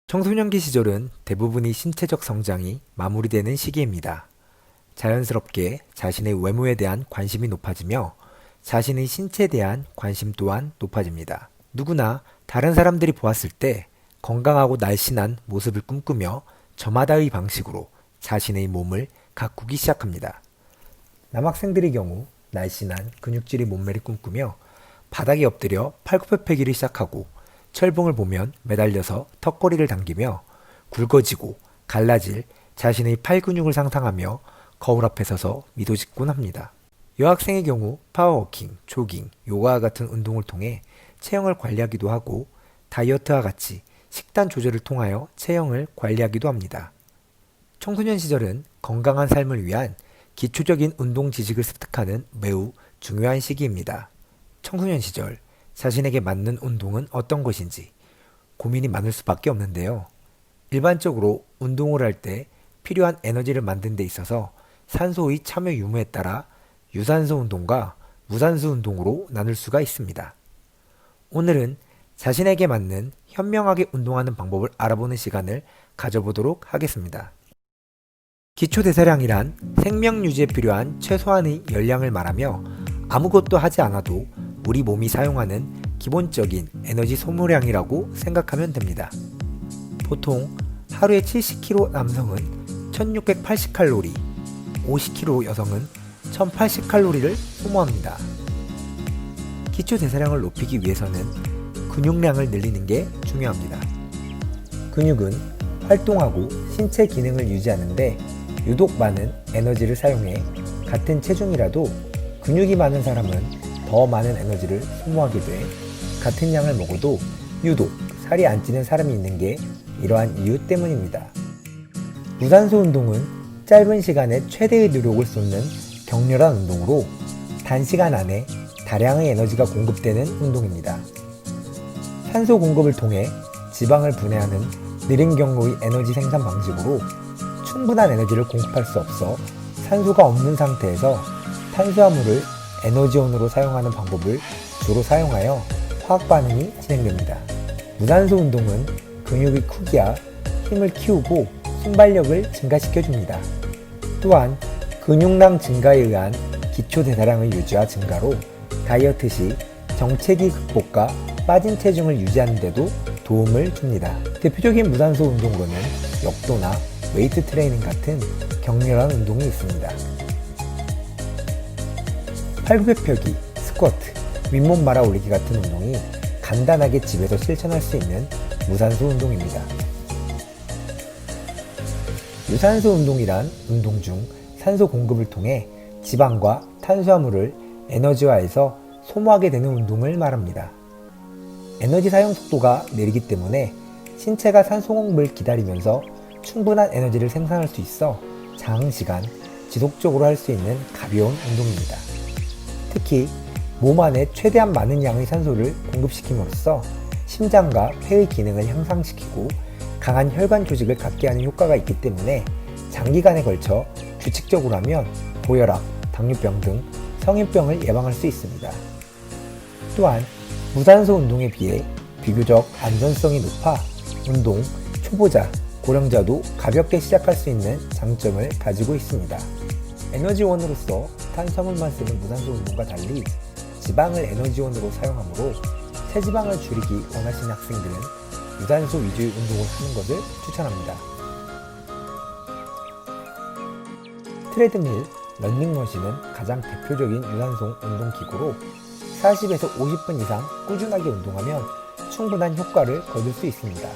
청소년기 시절은 대부분이 신체적 성장이 마무리되는 시기입니다. 자연스럽게 자신의 외모에 대한 관심이 높아지며 자신의 신체에 대한 관심 또한 높아집니다. 누구나 다른 사람들이 보았을 때 건강하고 날씬한 모습을 꿈꾸며 저마다의 방식으로 자신의 몸을 가꾸기 시작합니다. 남학생들의 경우 날씬한 근육질의 몸매를 꿈꾸며 바닥에 엎드려 팔굽혀펴기를 시작하고 철봉을 보면 매달려서 턱걸이를 당기며 굵어지고 갈라질 자신의 팔 근육을 상상하며 거울 앞에 서서 미도짓곤 합니다. 여학생의 경우 파워워킹, 조깅, 요가와 같은 운동을 통해 체형을 관리하기도 하고 다이어트와 같이 식단 조절을 통하여 체형을 관리하기도 합니다. 청소년 시절은 건강한 삶을 위한 기초적인 운동 지식을 습득하는 매우 중요한 시기입니다. 청소년 시절 자신에게 맞는 운동은 어떤 것인지 고민이 많을 수밖에 없는데요. 일반적으로 운동을 할 때 필요한 에너지를 만드는 데 있어서 산소의 참여 유무에 따라 유산소 운동과 무산소 운동으로 나눌 수가 있습니다. 오늘은 자신에게 맞는 현명하게 운동하는 방법을 알아보는 시간을 가져보도록 하겠습니다. 기초대사량이란 생명 유지에 필요한 최소한의 열량을 말하며 아무것도 하지 않아도 우리 몸이 사용하는 기본적인 에너지 소모량이라고 생각하면 됩니다. 보통 하루에 70kg 남성은 1680칼로리, 50kg 여성은 1080칼로리를 소모합니다. 기초대사량을 높이기 위해서는 근육량을 늘리는 게 중요합니다. 근육은 활동하고 신체 기능을 유지하는데 유독 많은 에너지를 사용해 같은 체중이라도 근육이 많은 사람은 더 많은 에너지를 소모하게 돼 같은 양을 먹어도 유독 살이 안 찌는 사람이 있는 게 이러한 이유 때문입니다. 무산소 운동은 짧은 시간에 최대의 노력을 쏟는 격렬한 운동으로 단시간 안에 다량의 에너지가 공급되는 운동입니다. 산소 공급을 통해 지방을 분해하는 느린 경로의 에너지 생산 방식으로 충분한 에너지를 공급할 수 없어 산소가 없는 상태에서 탄수화물을 에너지원으로 사용하는 방법을 주로 사용하여 화학 반응이 진행됩니다. 무산소 운동은 근육의 크기와 힘을 키우고 순발력을 증가시켜줍니다. 또한 근육량 증가에 의한 기초대사량의 유지와 증가로 다이어트 시 정체기 극복과 빠진 체중을 유지하는 데도 도움을 줍니다. 대표적인 무산소 운동으로는 역도나 웨이트 트레이닝 같은 격렬한 운동이 있습니다. 팔굽혀펴기, 스쿼트, 윗몸 말아 올리기 같은 운동이 간단하게 집에서 실천할 수 있는 무산소 운동입니다. 유산소 운동이란 운동 중 산소 공급을 통해 지방과 탄수화물을 에너지화해서 소모하게 되는 운동을 말합니다. 에너지 사용 속도가 느리기 때문에 신체가 산소 공급을 기다리면서 충분한 에너지를 생산할 수 있어 장시간 지속적으로 할 수 있는 가벼운 운동입니다. 특히 몸 안에 최대한 많은 양의 산소를 공급시킴으로써 심장과 폐의 기능을 향상시키고 강한 혈관 조직을 갖게 하는 효과가 있기 때문에 장기간에 걸쳐 규칙적으로 하면 고혈압, 당뇨병 등 성인병을 예방할 수 있습니다. 또한 무산소 운동에 비해 비교적 안전성이 높아 운동 초보자, 고령자도 가볍게 시작할 수 있는 장점을 가지고 있습니다. 에너지원으로서 탄수화물만 쓰는 무산소 운동과 달리 지방을 에너지원으로 사용하므로 체지방을 줄이기 원하시는 학생들은 유산소 위주의 운동을 하는 것을 추천합니다. 트레드밀, 런닝머신은 가장 대표적인 유산소 운동기구로 40에서 50분 이상 꾸준하게 운동하면 충분한 효과를 거둘 수 있습니다.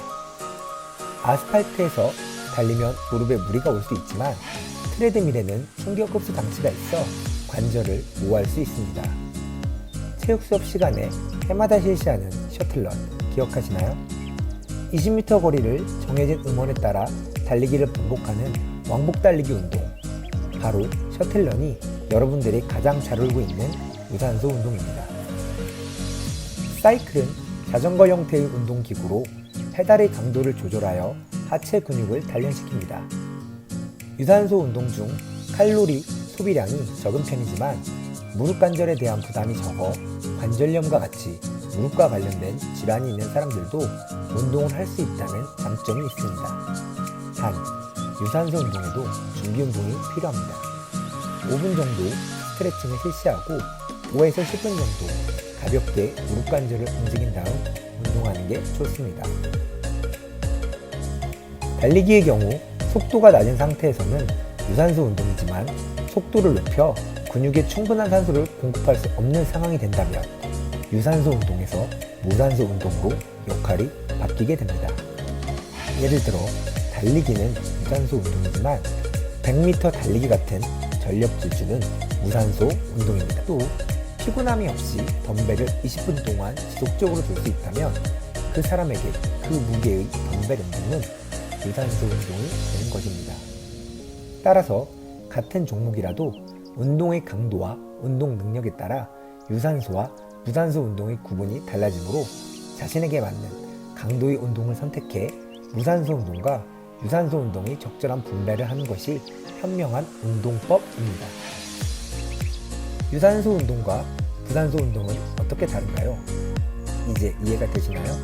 아스팔트에서 달리면 무릎에 무리가 올 수 있지만 트레드밀에는 충격흡수 장치가 있어 관절을 보호할 수 있습니다. 체육 수업 시간에 해마다 실시하는 셔틀런 기억하시나요? 20m 거리를 정해진 음원에 따라 달리기를 반복하는 왕복 달리기 운동, 바로 셔틀런이 여러분들이 가장 잘 알고 있는 유산소 운동입니다. 사이클은 자전거 형태의 운동기구로 페달의 강도를 조절하여 하체 근육을 단련시킵니다. 유산소 운동 중 칼로리 소비량이 적은 편이지만 무릎 관절에 대한 부담이 적어 관절염과 같이 무릎과 관련된 질환이 있는 사람들도 운동을 할 수 있다는 장점이 있습니다. 단, 유산소 운동에도 준비 운동이 필요합니다. 5분 정도 스트레칭을 실시하고 5에서 10분 정도 가볍게 무릎 관절을 움직인 다음 운동하는 게 좋습니다. 달리기의 경우 속도가 낮은 상태에서는 유산소 운동이지만 속도를 높여 근육에 충분한 산소를 공급할 수 없는 상황이 된다면 유산소 운동에서 무산소 운동으로 역할이 바뀌게 됩니다. 예를 들어 달리기는 유산소 운동이지만 100m 달리기 같은 전력 질주는 무산소 운동입니다. 또 피곤함이 없이 덤벨을 20분 동안 지속적으로 들 수 있다면 그 사람에게 그 무게의 덤벨 운동은 유산소 운동이 되는 것입니다. 따라서 같은 종목이라도 운동의 강도와 운동 능력에 따라 유산소와 무산소 운동의 구분이 달라지므로 자신에게 맞는 강도의 운동을 선택해 무산소 운동과 유산소 운동의 적절한 분배를 하는 것이 현명한 운동법입니다. 유산소 운동과 무산소 운동은 어떻게 다른가요? 이제 이해가 되시나요?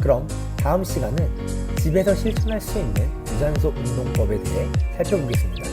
그럼 다음 시간은 집에서 실천할 수 있는 유산소 운동법에 대해 살펴보겠습니다.